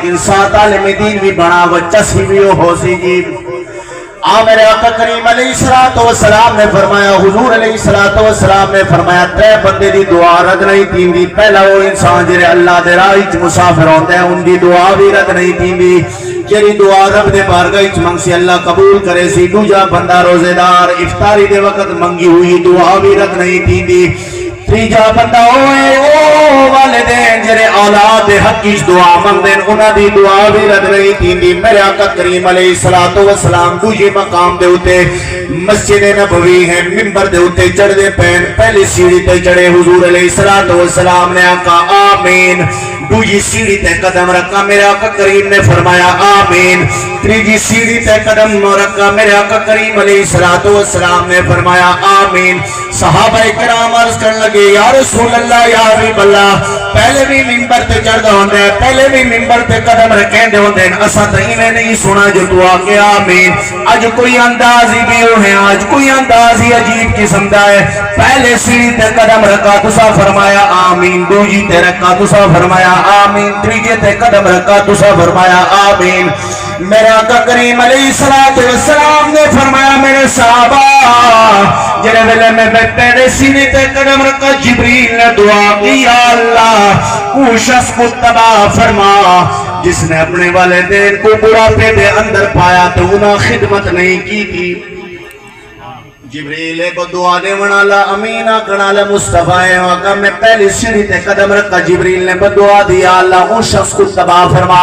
لیکن ساتھ عالم دین بھی بنا وچسی بھی ہو سی جی میرے آقا کریم علیہ السلام نے فرمایا حضور علیہ السلام نے فرمایا تے بندے دی دعا رد نہیں تیندی پہلا وہ انسان جرے اللہ دے راہ وچ مسافر ہوندے ہیں ان دی دعا بھی رد نہیں تیندی جری دعا رب دے بارگاہ وچ منگسی اللہ قبول کرے سی دوجا بندہ روزے دار افطاری دے وقت منگی ہوئی دعا بھی رد نہیں تیندی تیجا بندہ ہوئے او والدین جرے اولاد دے حق کی دعا مندین انہاں دی دعا بھی رد نہیں تیندی میرے آقا کریم علیہ السلام دوجے مقام دے ہوتے مسجد نبوی ہے منبر دے ہوتے چڑھ دے پین پہلی سیڑھی تے چڑھے حضور علیہ السلام نے آقا آمین دوجی سیڑھی تے قدم رکھا میرے آقا کریم نے فرمایا آمین تریجی سیڑھی تے قدم رکھا میرے آقا کریم علیہ السلام نے فرمایا آمین صحابہ کرام عرض کرنے لگے یا رسول اللہ یا حبیب اللہ پہلے بھی منبر تے چڑھ دا ہوندے ہیں پہلے بھی منبر تے قدم رکھیں دے ہوندے ہیں اسا تہینے نہیں سنا جو دعا کے آمین آج کوئی اندازی بھی ہو ہے آج کوئی اندازی عجیب قسم دا ہے پہلے سیڑھی تے قدم رکھا تسا فرمایا آمین دوجی تے رکھا تسا فرمایا آمین تریجے تے قدم رکھا تسا فرمایا آمین میرے آقا کریم علیہ السلام نے فرمایا میرے صحابہ جنہیں ویلے میں پہلے سینے تے قدم رکھا جبریل نے دعا کی یا اللہ وہ شخص کو تباہ فرما جس نے اپنے والدین کو بڑھاپے دے اندر پایا تو انہاں خدمت نہیں کی تھی جبریل کو دعا دے ونالا امینہ کنالا مصطفیٰ ہے وقت میں پہلی سیڑھی تے قدم رکھا جبریل نے بدعا دیا اللہ ان شخص کو تباہ فرما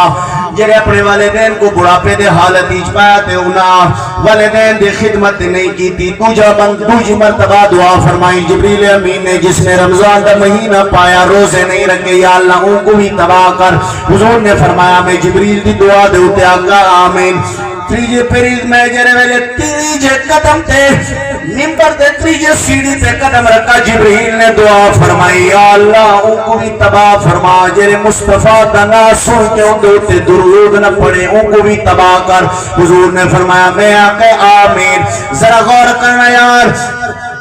جنہیں اپنے والدین کو بڑھاپے دے حالت ایچ پایا تے انہاں والدین دے خدمت نہیں کی تھی دوجی مرتبہ دعا فرمائی جبریل امین نے جس نے رمضان دا مہینہ پایا روزے نہیں رکھے یا اللہ ان کو بھی تباہ کر حضور نے فرمایا میں جبریل دی دعا دے ہوتے آقا آمین تریجے پریز میں جرے ویلے تریجے قدم تے منبر تے تریجے سیڑھی تے قدم رکھا جبریل نے دعا فرمائی یا اللہ ان کو بھی تباہ فرما جرے مصطفیٰ دنا سن کے ان دوتے درود نہ پڑے ان کو بھی تباہ کر حضور نے فرمایا میں آقا آمین ذرا غور کرنا یار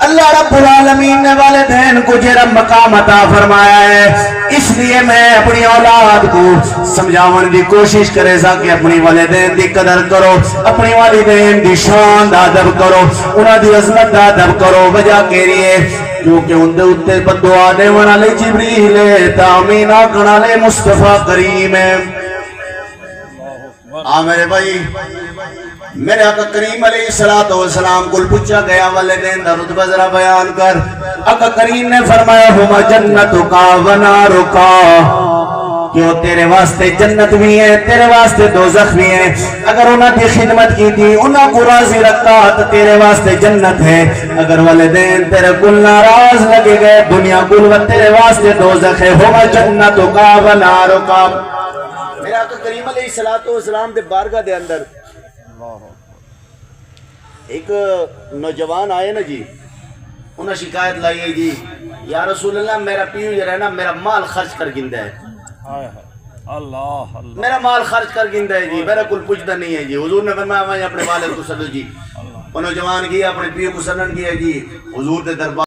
اللہ رب العالمین نے والدین کو جرم مقام عطا فرمایا ہے اس لیے میں اپنی اولاد کو سمجھاون دی کوشش کرے سا کہ اپنی والدین دی قدر کرو اپنی والدین دی شان دا ادب کرو انہاں دی عظمت دا ادب کرو وجہ کے لیے کیونکہ ان دے اتے بدعا دے ونالے جبریل تامین آکنالے مصطفیٰ کریم ہے میرے بھائی میرے آقا کریم علیہ السلام کو پوچھا گیا والدین دا رتبہ ذرا بیان کر آقا کریم نے فرمایا ہما جنت کا ونارو کا کیوں تیرے واسطے جنت بھی ہے تیرے واسطے دوزخ بھی ہے اگر انہوں نے خدمت کی تھی انہوں کو راضی رکھا تو تیرے واسطے جنت ہے اگر والدین تیرے کل ناراض لگے گئے دنیا کل و تیرے واسطے دوزخ ہے ہما جنت کا ونارو کا میرے آقا کریم علیہ السلام دے بارگاہ دے اندر ایک نوجوان آئے نا جی انہیں شکایت لائی ہے جی یا رسول اللہ میرا پیو جو رہنا میرا مال خرچ کر گندہ ہے میرا مال خرچ کر گندہ ہے جی میرا کل پوچھتا نہیں ہے جی حضور نے فرمایا میں اپنے والد کو سدو جی وہ نوجوان کیا اپنے پیو کو سنن کیا جی حضور دے دربار